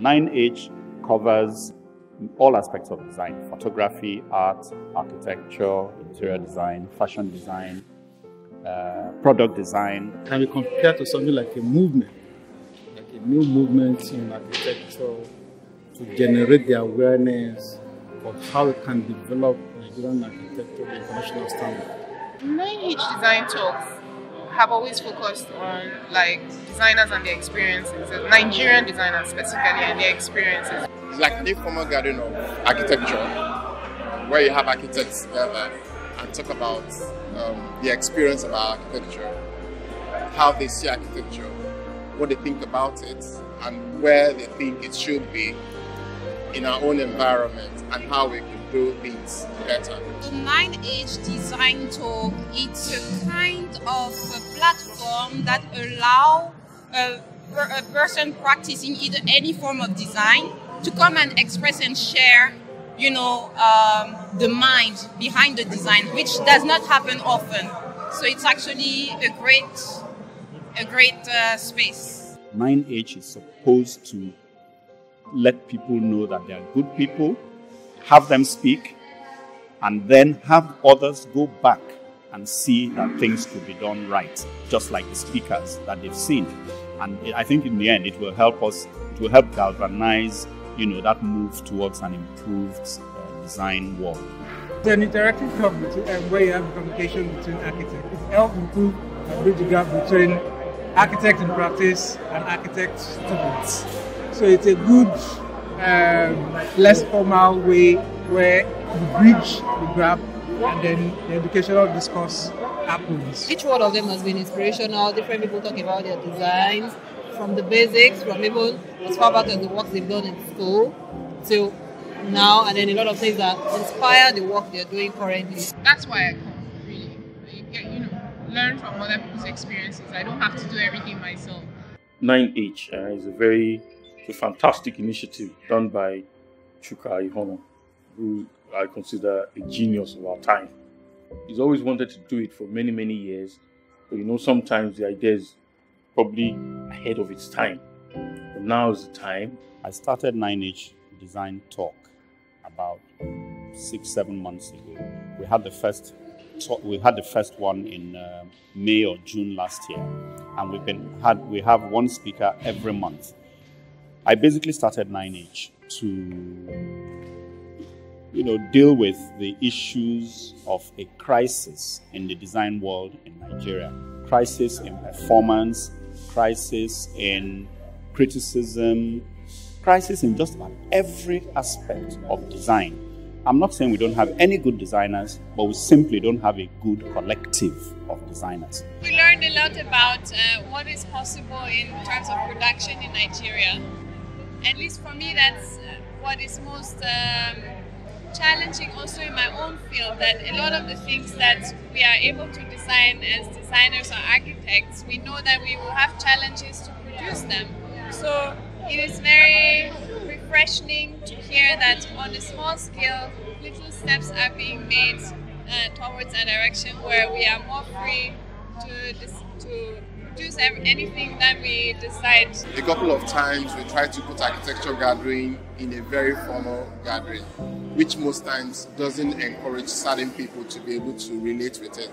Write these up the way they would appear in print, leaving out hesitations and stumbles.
9H covers all aspects of design: photography, art, architecture, interior design, fashion design, product design. Can be compared to something like a movement, like a new movement in architecture to generate the awareness of how it can develop Nigerian architecture to international standard. 9H Design Talks have always focused on designers and their experiences, Nigerian designers specifically and their experiences. It's like an informal gathering of architecture where you have architects together and talk about the experience of our architecture, how they see architecture, what they think about it, and where they think it should be in our own environment, and how we can do things better. The 9H Design Talk, it's a kind of a platform that allows a person practicing either any form of design to come and express and share, the mind behind the design, which does not happen often. So it's actually a great space. 9H is supposed to let people know that they are good people, have them speak, and then have others go back and see that things could be done right, just like the speakers that they've seen. And I think in the end, it will help us, it will help galvanize, that move towards an improved design world. It's an interactive talk where you have communication between architects. It helps improve and bridge the gap between architect in practice and architect students. So it's a good, less formal way where you bridge the gap and then the educational discourse happens. Each one of them has been inspirational. Different people talk about their designs, from the basics, from even as far back as the work they've done in school till now, and then a lot of things that inspire the work they're doing currently. That's why I come, really. You get, learn from other people's experiences. I don't have to do everything myself. 9H is a fantastic initiative done by Chuka Ihono, who I consider a genius of our time. He's always wanted to do it for many, many years, but sometimes the idea is probably ahead of its time. But now is the time. I started 9H Design Talk about 6-7 months ago. We had the first one in May or June last year, and we have one speaker every month. I basically started 9H to deal with the issues of a crisis in the design world in Nigeria. Crisis in performance, crisis in criticism, crisis in just about every aspect of design. I'm not saying we don't have any good designers, but we simply don't have a good collective of designers. We learned a lot about what is possible in terms of production in Nigeria. At least for me, that's what is most challenging also in my own field, that a lot of the things that we are able to design as designers or architects, we know that we will have challenges to produce them. So it is very refreshing to hear that on a small scale, little steps are being made towards a direction where we are more free to produce anything that we decide. A couple of times we try to put architecture gathering in a very formal gathering, which most times doesn't encourage certain people to be able to relate with it.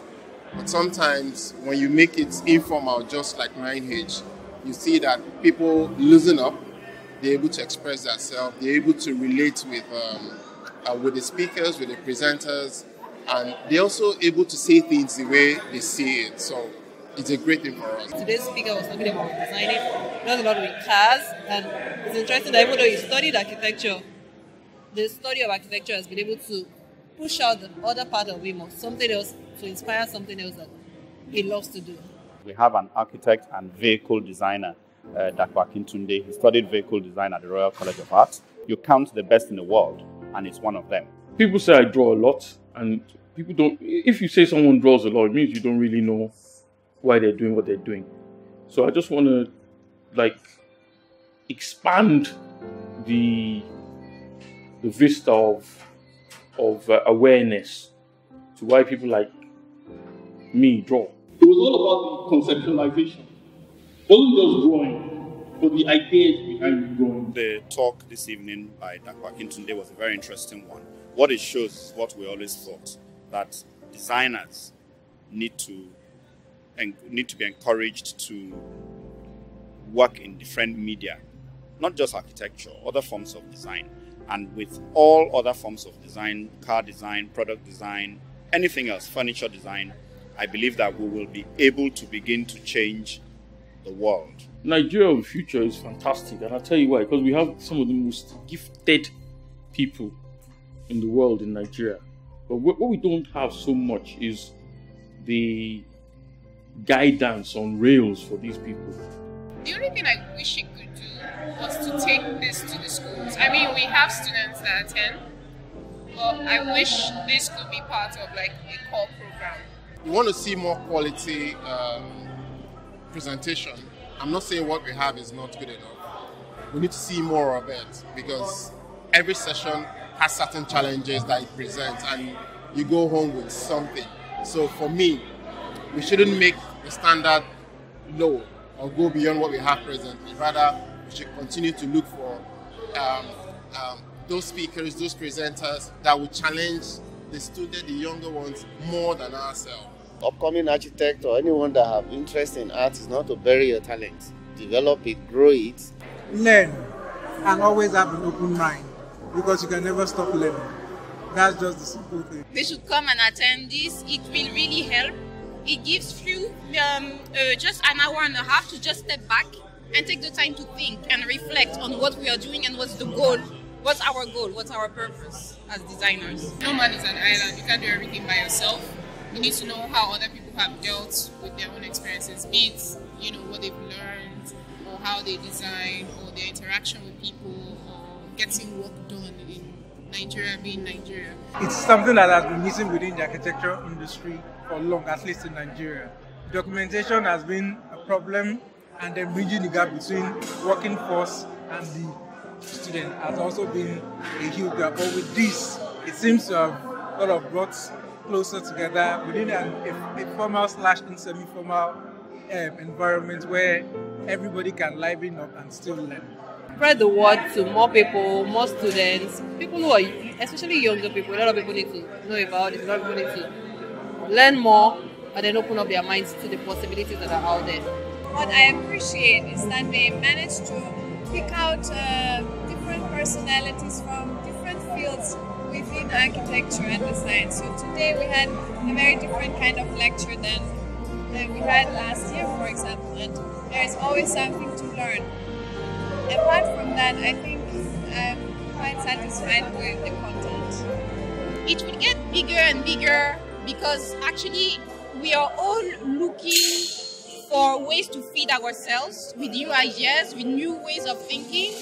But sometimes when you make it informal, just like 9H, you see that people loosen up, they're able to express themselves, they're able to relate with the speakers, with the presenters, and they're also able to say things the way they see it. So it's a great thing for us. Today's speaker was talking about designing, does a lot with cars, and it's interesting that even though he studied architecture, the study of architecture has been able to push out the other part of him, or something else, to inspire something else that he loves to do. We have an architect and vehicle designer, Dr. Akintunde. He studied vehicle design at the Royal College of Art. You count the best in the world, and it's one of them. People say I draw a lot, and people don't. If you say someone draws a lot, it means you don't really know why they're doing what they're doing. So I just want to expand the vista of awareness to why people like me draw. It was all about the conceptualization. It wasn't just drawing. But the ideas behind growing. The talk this evening by Dr. Akintunde was a very interesting one. What it shows is what we always thought, that designers need to be encouraged to work in different media, not just architecture, other forms of design. And with all other forms of design, car design, product design, anything else, furniture design, I believe that we will be able to begin to change the world. Nigeria of the future is fantastic, and I'll tell you why. Because we have some of the most gifted people in the world in Nigeria. But what we don't have so much is the guidance on rails for these people. The only thing I wish it could do was to take this to the schools. I mean, we have students that attend, but I wish this could be part of like a core program. We want to see more quality presentation. I'm not saying what we have is not good enough. We need to see more of it because every session has certain challenges that it presents and you go home with something. So for me, we shouldn't make the standard low or go beyond what we have presently. Rather, we should continue to look for those speakers, those presenters that will challenge the student, the younger ones, more than ourselves. Upcoming architect or anyone that have interest in art is not to bury your talent. Develop it, grow it. Learn and always have an open mind because you can never stop learning. That's just the simple thing. They should come and attend this. It will really help. It gives you just an hour and a half to just step back and take the time to think and reflect on what we are doing and what's the goal. What's our goal? What's our purpose as designers? No man is an island. You can't do everything by yourself. You need to know how other people have dealt with their own experiences, be it, what they've learned, or how they design, or their interaction with people, or getting work done in Nigeria being Nigeria. It's something that has been missing within the architecture industry for long, at least in Nigeria. Documentation has been a problem, and then bridging the gap between working force and the student has also been a huge gap. But with this, it seems to have sort of brought closer together within a formal / semi-formal environment where everybody can liven up and still learn. Spread the word to more people, more students, people who are, especially younger people. A lot of people need to know about it. A lot of people need to learn more and then open up their minds to the possibilities that are out there. What I appreciate is that they managed to pick out different personalities from different fields within architecture and design. So today we had a very different kind of lecture than we had last year, for example, and there is always something to learn. Apart from that, I think I'm quite satisfied with the content. It will get bigger and bigger because actually we are all looking for ways to feed ourselves with new ideas, with new ways of thinking,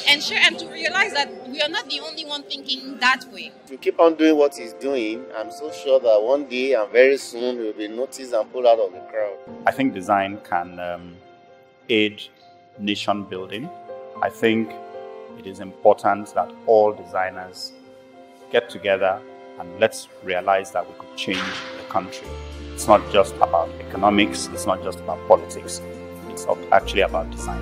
and to realize that we are not the only one thinking that way. If you keep on doing what he's doing, I'm so sure that one day and very soon he will be noticed and pulled out of the crowd. I think design can aid nation building. I think it is important that all designers get together and let's realize that we could change the country. It's not just about economics, it's not just about politics, it's actually about design.